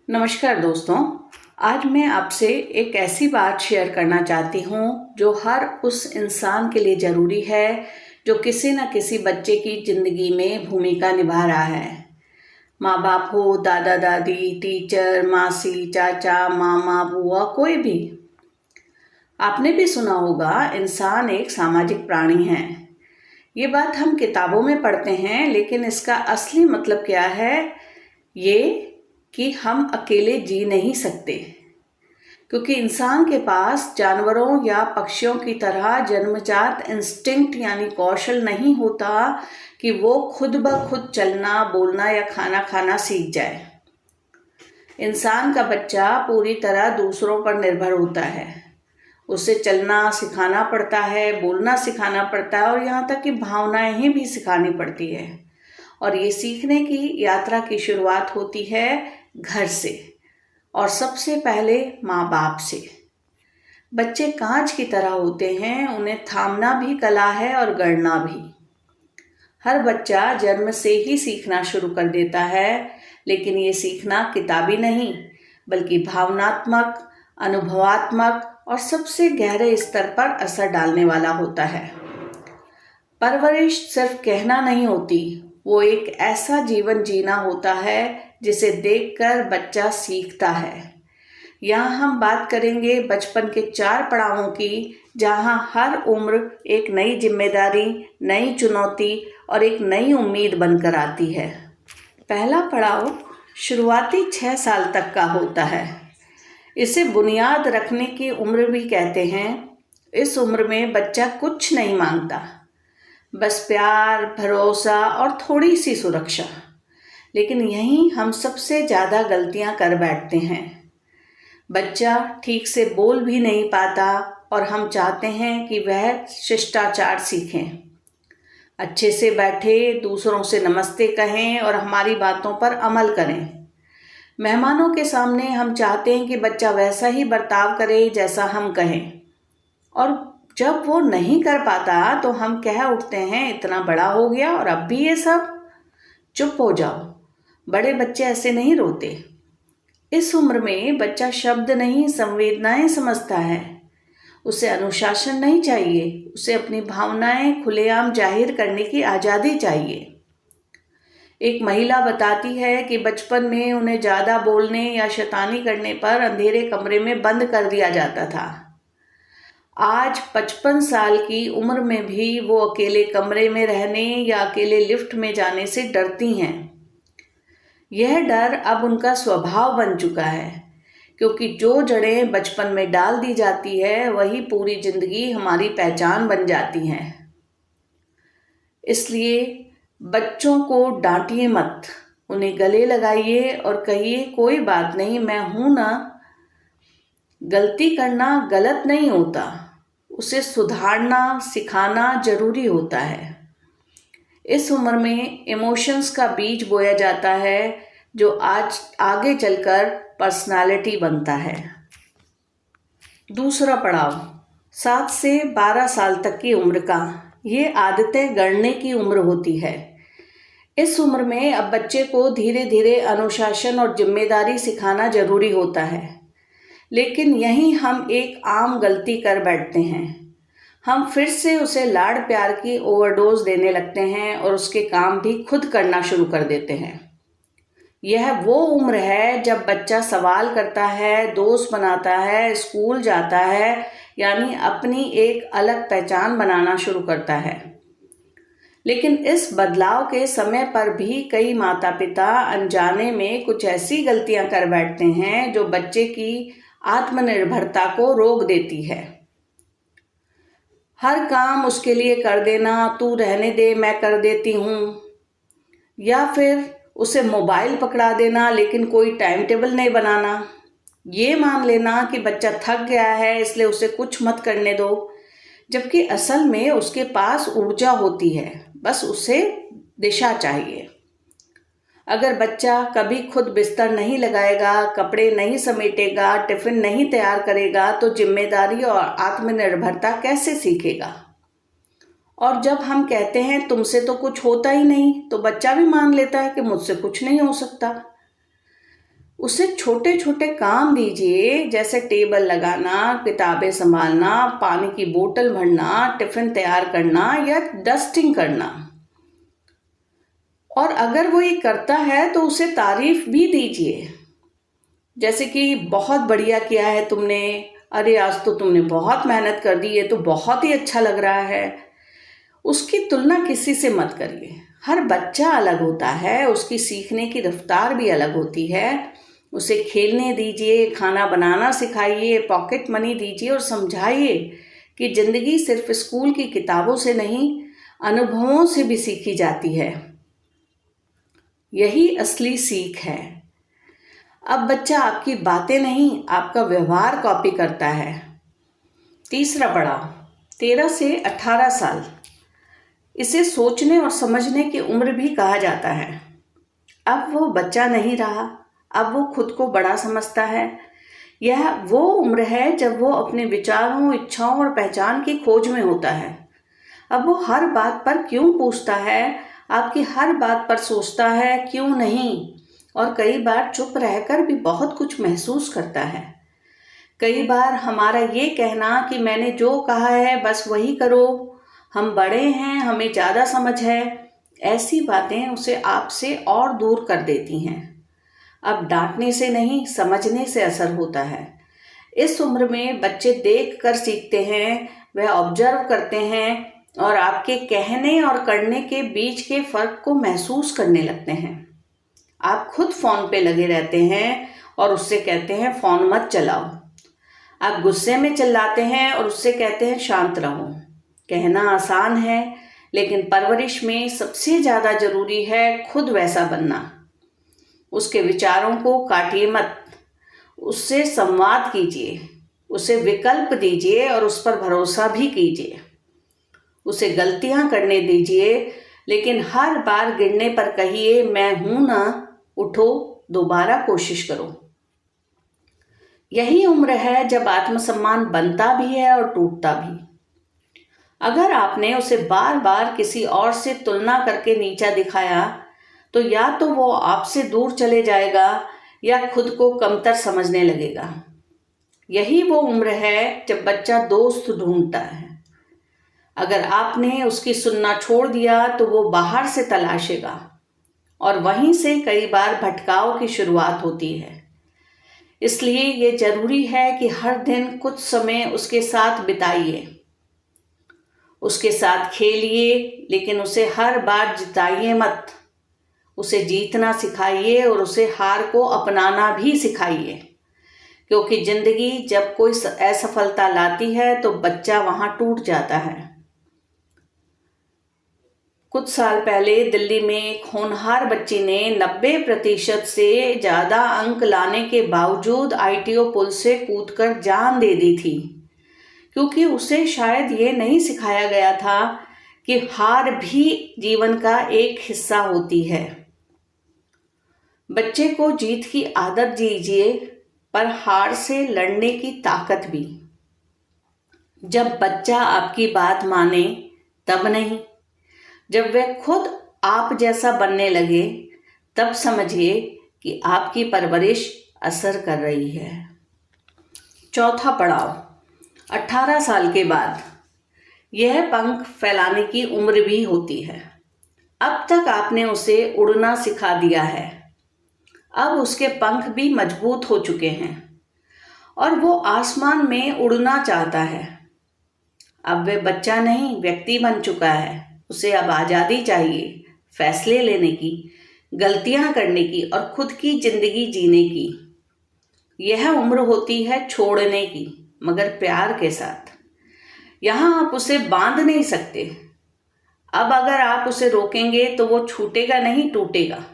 नमस्कार दोस्तों। आज मैं आपसे एक ऐसी बात शेयर करना चाहती हूँ जो हर उस इंसान के लिए ज़रूरी है जो किसी न किसी बच्चे की ज़िंदगी में भूमिका निभा रहा है। माँ बाप हो, दादा दादी, टीचर, मासी, चाचा, मामा, बुआ, कोई भी। आपने भी सुना होगा, इंसान एक सामाजिक प्राणी है। ये बात हम किताबों में पढ़ते हैं, लेकिन इसका असली मतलब क्या है ये कि हम अकेले जी नहीं सकते, क्योंकि इंसान के पास जानवरों या पक्षियों की तरह जन्मजात इंस्टिंक्ट यानी कौशल नहीं होता कि वो खुद ब खुद चलना, बोलना या खाना खाना सीख जाए। इंसान का बच्चा पूरी तरह दूसरों पर निर्भर होता है। उसे चलना सिखाना पड़ता है, बोलना सिखाना पड़ता है और यहाँ तक कि भावनाएं भी सिखानी पड़ती है। और ये सीखने की यात्रा की शुरुआत होती है घर से, और सबसे पहले माँ बाप से। बच्चे कांच की तरह होते हैं, उन्हें थामना भी कला है और गढ़ना भी। हर बच्चा जन्म से ही सीखना शुरू कर देता है, लेकिन ये सीखना किताबी नहीं बल्कि भावनात्मक, अनुभवात्मक और सबसे गहरे स्तर पर असर डालने वाला होता है। परवरिश सिर्फ कहना नहीं होती, वो एक ऐसा जीवन जीना होता है जिसे देखकर बच्चा सीखता है। यहाँ हम बात करेंगे बचपन के 4 पड़ावों की, जहाँ हर उम्र एक नई जिम्मेदारी, नई चुनौती और एक नई उम्मीद बनकर आती है। पहला पड़ाव शुरुआती 6 साल तक का होता है। इसे बुनियाद रखने की उम्र भी कहते हैं। इस उम्र में बच्चा कुछ नहीं मांगता, बस प्यार, भरोसा और थोड़ी सी सुरक्षा। लेकिन यहीं हम सबसे ज़्यादा गलतियां कर बैठते हैं। बच्चा ठीक से बोल भी नहीं पाता और हम चाहते हैं कि वह शिष्टाचार सीखें, अच्छे से बैठे, दूसरों से नमस्ते कहें और हमारी बातों पर अमल करें। मेहमानों के सामने हम चाहते हैं कि बच्चा वैसा ही बर्ताव करे जैसा हम कहें, और जब वो नहीं कर पाता तो हम कह उठते हैं, इतना बड़ा हो गया और अब भी ये सब। चुप हो जाओ, बड़े बच्चे ऐसे नहीं रोते। इस उम्र में बच्चा शब्द नहीं, संवेदनाएं समझता है। उसे अनुशासन नहीं चाहिए, उसे अपनी भावनाएं खुलेआम जाहिर करने की आज़ादी चाहिए। एक महिला बताती है कि बचपन में उन्हें ज़्यादा बोलने या शैतानी करने पर अंधेरे कमरे में बंद कर दिया जाता था। आज 55 साल की उम्र में भी वो अकेले कमरे में रहने या अकेले लिफ्ट में जाने से डरती हैं। यह डर अब उनका स्वभाव बन चुका है, क्योंकि जो जड़ें बचपन में डाल दी जाती है वही पूरी जिंदगी हमारी पहचान बन जाती हैं। इसलिए बच्चों को डांटिए मत, उन्हें गले लगाइए और कहिए, कोई बात नहीं, मैं हूं ना। गलती करना गलत नहीं होता, उसे सुधारना सिखाना जरूरी होता है। इस उम्र में इमोशंस का बीज बोया जाता है जो आज आगे चलकर पर्सनालिटी बनता है। दूसरा पड़ाव 7 से 12 साल तक की उम्र का, ये आदतें गढ़ने की उम्र होती है। इस उम्र में अब बच्चे को धीरे धीरे अनुशासन और जिम्मेदारी सिखाना जरूरी होता है। लेकिन यहीं हम एक आम गलती कर बैठते हैं। हम फिर से उसे लाड़ प्यार की ओवरडोज देने लगते हैं और उसके काम भी खुद करना शुरू कर देते हैं। यह वो उम्र है जब बच्चा सवाल करता है, दोस्त बनाता है, स्कूल जाता है, यानी अपनी एक अलग पहचान बनाना शुरू करता है। लेकिन इस बदलाव के समय पर भी कई माता पिता अनजाने में कुछ ऐसी गलतियां कर बैठते हैं जो बच्चे की आत्मनिर्भरता को रोक देती है। हर काम उसके लिए कर देना, तू रहने दे मैं कर देती हूँ, या फिर उसे मोबाइल पकड़ा देना लेकिन कोई टाइम टेबल नहीं बनाना। ये मान लेना कि बच्चा थक गया है इसलिए उसे कुछ मत करने दो, जबकि असल में उसके पास ऊर्जा होती है, बस उसे दिशा चाहिए। अगर बच्चा कभी खुद बिस्तर नहीं लगाएगा, कपड़े नहीं समेटेगा, टिफिन नहीं तैयार करेगा, तो जिम्मेदारी और आत्मनिर्भरता कैसे सीखेगा? और जब हम कहते हैं तुमसे तो कुछ होता ही नहीं, तो बच्चा भी मान लेता है कि मुझसे कुछ नहीं हो सकता। उसे छोटे छोटे काम दीजिए, जैसे टेबल लगाना, किताबें संभालना, पानी की बोतल भरना, टिफिन तैयार करना या डस्टिंग करना। और अगर वो ये करता है तो उसे तारीफ भी दीजिए, जैसे कि बहुत बढ़िया किया है तुमने, अरे आज तो तुमने बहुत मेहनत कर दी, ये तो बहुत ही अच्छा लग रहा है। उसकी तुलना किसी से मत करिए। हर बच्चा अलग होता है, उसकी सीखने की रफ्तार भी अलग होती है। उसे खेलने दीजिए, खाना बनाना सिखाइए, पॉकेट मनी दीजिए और समझाइए कि ज़िंदगी सिर्फ स्कूल की किताबों से नहीं, अनुभवों से भी सीखी जाती है। यही असली सीख है। अब बच्चा आपकी बातें नहीं, आपका व्यवहार कॉपी करता है। तीसरा पड़ाव, 13 से 18 साल। इसे सोचने और समझने की उम्र भी कहा जाता है। अब वो बच्चा नहीं रहा, अब वो खुद को बड़ा समझता है। यह वो उम्र है जब वो अपने विचारों, इच्छाओं और पहचान की खोज में होता है। अब वो हर बात पर क्यों पूछता है, आपकी हर बात पर सोचता है क्यों नहीं, और कई बार चुप रहकर भी बहुत कुछ महसूस करता है। कई बार हमारा ये कहना कि मैंने जो कहा है बस वही करो, हम बड़े हैं, हमें ज़्यादा समझ है, ऐसी बातें उसे आपसे और दूर कर देती हैं। अब डांटने से नहीं, समझने से असर होता है। इस उम्र में बच्चे देख कर सीखते हैं, वह ऑब्जर्व करते हैं और आपके कहने और करने के बीच के फर्क को महसूस करने लगते हैं। आप खुद फोन पे लगे रहते हैं और उससे कहते हैं फोन मत चलाओ। आप गुस्से में चिल्लाते हैं और उससे कहते हैं शांत रहो। कहना आसान है, लेकिन परवरिश में सबसे ज़्यादा ज़रूरी है खुद वैसा बनना। उसके विचारों को काटिए मत, उससे संवाद कीजिए, उसे विकल्प दीजिए और उस पर भरोसा भी कीजिए। उसे गलतियां करने दीजिए, लेकिन हर बार गिरने पर कहिए मैं हूं ना, उठो, दोबारा कोशिश करो। यही उम्र है जब आत्मसम्मान बनता भी है और टूटता भी। अगर आपने उसे बार बार किसी और से तुलना करके नीचा दिखाया, तो या तो वो आपसे दूर चले जाएगा या खुद को कमतर समझने लगेगा। यही वो उम्र है जब बच्चा दोस्त ढूंढता है। अगर आपने उसकी सुनना छोड़ दिया तो वो बाहर से तलाशेगा और वहीं से कई बार भटकाव की शुरुआत होती है। इसलिए ये जरूरी है कि हर दिन कुछ समय उसके साथ बिताइए, उसके साथ खेलिए, लेकिन उसे हर बार जिताइए मत। उसे जीतना सिखाइए और उसे हार को अपनाना भी सिखाइए, क्योंकि जिंदगी जब कोई असफलता लाती है तो बच्चा वहां टूट जाता है। कुछ साल पहले दिल्ली में एक होनहार बच्ची ने 90% से ज़्यादा अंक लाने के बावजूद ITO पुल से कूदकर जान दे दी थी, क्योंकि उसे शायद ये नहीं सिखाया गया था कि हार भी जीवन का एक हिस्सा होती है। बच्चे को जीत की आदत दीजिए, पर हार से लड़ने की ताकत भी। जब बच्चा आपकी बात माने तब नहीं, जब वह खुद आप जैसा बनने लगे तब समझिए कि आपकी परवरिश असर कर रही है। चौथा पड़ाव, 18 साल के बाद। यह पंख फैलाने की उम्र भी होती है। अब तक आपने उसे उड़ना सिखा दिया है, अब उसके पंख भी मजबूत हो चुके हैं और वो आसमान में उड़ना चाहता है। अब वह बच्चा नहीं, व्यक्ति बन चुका है। उसे अब आज़ादी चाहिए, फैसले लेने की, गलतियां करने की और खुद की जिंदगी जीने की। यह उम्र होती है छोड़ने की, मगर प्यार के साथ। यहाँ आप उसे बांध नहीं सकते। अब अगर आप उसे रोकेंगे तो वो छूटेगा नहीं, टूटेगा।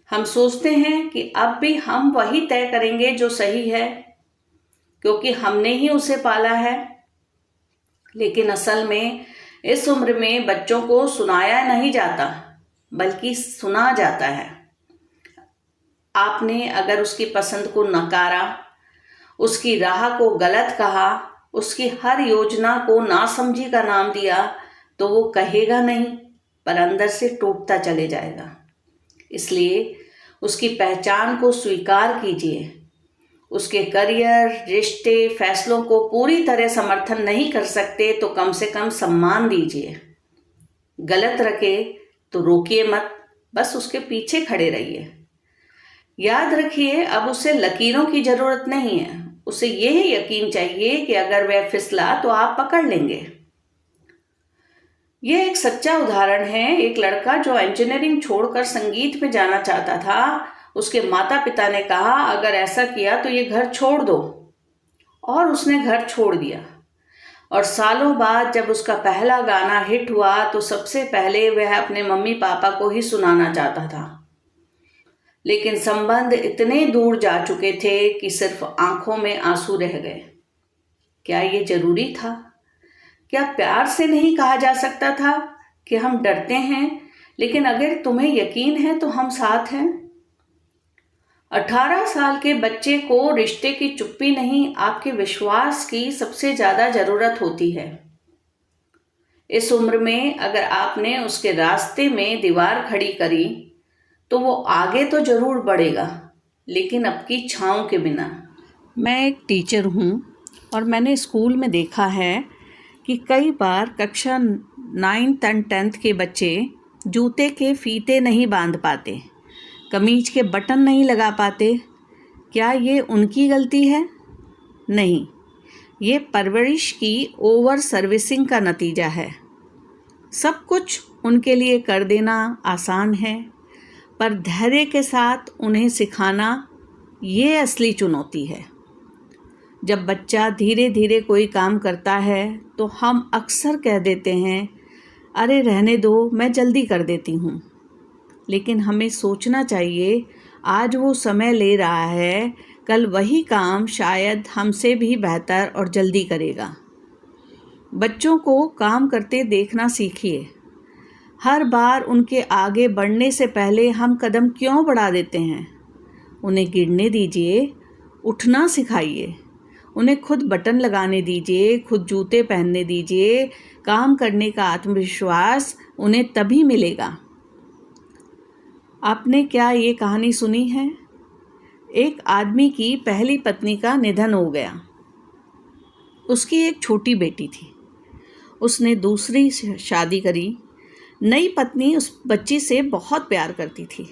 हम सोचते हैं कि अब भी हम वही तय करेंगे जो सही है, क्योंकि हमने ही उसे पाला है। लेकिन असल में इस उम्र में बच्चों को सुनाया नहीं जाता, बल्कि सुना जाता है। आपने अगर उसकी पसंद को नकारा, उसकी राह को गलत कहा, उसकी हर योजना को नासमझी का नाम दिया, तो वो कहेगा नहीं, पर अंदर से टूटता चले जाएगा। इसलिए उसकी पहचान को स्वीकार कीजिए। उसके करियर, रिश्ते, फैसलों को पूरी तरह समर्थन नहीं कर सकते तो कम से कम सम्मान दीजिए। गलत रखे तो रोकिए मत, बस उसके पीछे खड़े रहिए। याद रखिए, अब उसे लकीरों की जरूरत नहीं है, उसे यह यकीन चाहिए कि अगर वह फिसला तो आप पकड़ लेंगे। यह एक सच्चा उदाहरण है। एक लड़का जो इंजीनियरिंग छोड़कर संगीत में जाना चाहता था, उसके माता पिता ने कहा अगर ऐसा किया तो ये घर छोड़ दो, और उसने घर छोड़ दिया। और सालों बाद जब उसका पहला गाना हिट हुआ तो सबसे पहले वह अपने मम्मी पापा को ही सुनाना चाहता था। लेकिन संबंध इतने दूर जा चुके थे कि सिर्फ आंखों में आंसू रह गए। क्या ये जरूरी था? क्या प्यार से नहीं कहा जा सकता था कि हम डरते हैं, लेकिन अगर तुम्हें यकीन है तो हम साथ हैं? 18 साल के बच्चे को रिश्ते की चुप्पी नहीं, आपके विश्वास की सबसे ज्यादा जरूरत होती है। इस उम्र में अगर आपने उसके रास्ते में दीवार खड़ी करी तो वो आगे तो जरूर बढ़ेगा, लेकिन आपकी छांव के बिना। मैं एक टीचर हूँ और मैंने स्कूल में देखा है कि कई बार कक्षा 9th और 10th के बच्चे जूते के फीते नहीं बांध पाते, कमीज के बटन नहीं लगा पाते। क्या ये उनकी गलती है? नहीं, ये परवरिश की ओवर सर्विसिंग का नतीजा है। सब कुछ उनके लिए कर देना आसान है, पर धैर्य के साथ उन्हें सिखाना ये असली चुनौती है। जब बच्चा धीरे धीरे कोई काम करता है तो हम अक्सर कह देते हैं, अरे रहने दो, मैं जल्दी कर देती हूँ। लेकिन हमें सोचना चाहिए, आज वो समय ले रहा है, कल वही काम शायद हमसे भी बेहतर और जल्दी करेगा। बच्चों को काम करते देखना सीखिए। हर बार उनके आगे बढ़ने से पहले हम कदम क्यों बढ़ा देते हैं? उन्हें गिरने दीजिए, उठना सिखाइए। उन्हें खुद बटन लगाने दीजिए, खुद जूते पहनने दीजिए। काम करने का आत्मविश्वास उन्हें तभी मिलेगा। आपने क्या ये कहानी सुनी है? एक आदमी की पहली पत्नी का निधन हो गया। उसकी एक छोटी बेटी थी। उसने दूसरी शादी करी। नई पत्नी उस बच्ची से बहुत प्यार करती थी,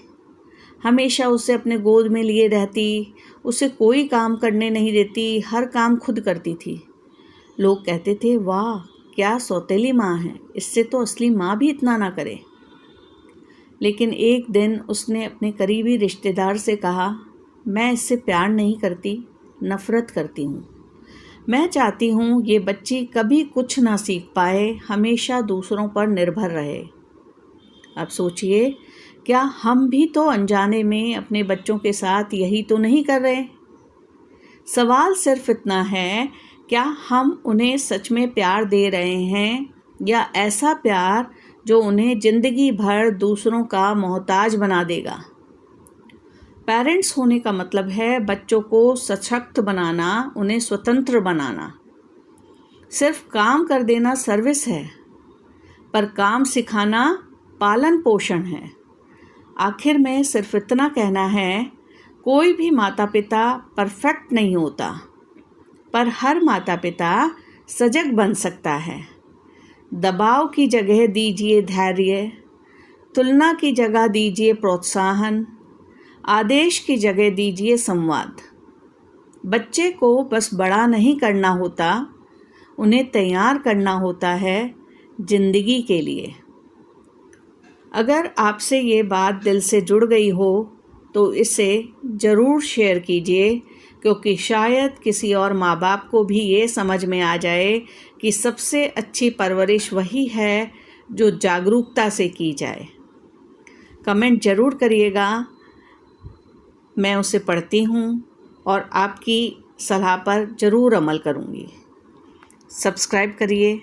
हमेशा उसे अपने गोद में लिए रहती, उसे कोई काम करने नहीं देती, हर काम खुद करती थी। लोग कहते थे, वाह क्या सौतेली माँ है, इससे तो असली माँ भी इतना ना करे। लेकिन एक दिन उसने अपने करीबी रिश्तेदार से कहा, मैं इससे प्यार नहीं करती, नफ़रत करती हूँ। मैं चाहती हूँ ये बच्ची कभी कुछ ना सीख पाए, हमेशा दूसरों पर निर्भर रहे। अब सोचिए, क्या हम भी तो अनजाने में अपने बच्चों के साथ यही तो नहीं कर रहे? सवाल सिर्फ इतना है, क्या हम उन्हें सच में प्यार दे रहे हैं, या ऐसा प्यार जो उन्हें जिंदगी भर दूसरों का मोहताज बना देगा? पेरेंट्स होने का मतलब है बच्चों को सशक्त बनाना, उन्हें स्वतंत्र बनाना। सिर्फ काम कर देना सर्विस है, पर काम सिखाना पालन पोषण है। आखिर में सिर्फ इतना कहना है, कोई भी माता पिता परफेक्ट नहीं होता, पर हर माता पिता सजग बन सकता है। दबाव की जगह दीजिए धैर्य, तुलना की जगह दीजिए प्रोत्साहन, आदेश की जगह दीजिए संवाद। बच्चे को बस बड़ा नहीं करना होता, उन्हें तैयार करना होता है जिंदगी के लिए। अगर आपसे ये बात दिल से जुड़ गई हो तो इसे ज़रूर शेयर कीजिए, क्योंकि शायद किसी और माँ बाप को भी ये समझ में आ जाए कि सबसे अच्छी परवरिश वही है जो जागरूकता से की जाए। कमेंट ज़रूर करिएगा, मैं उसे पढ़ती हूँ और आपकी सलाह पर ज़रूर अमल करूँगी। सब्सक्राइब करिए।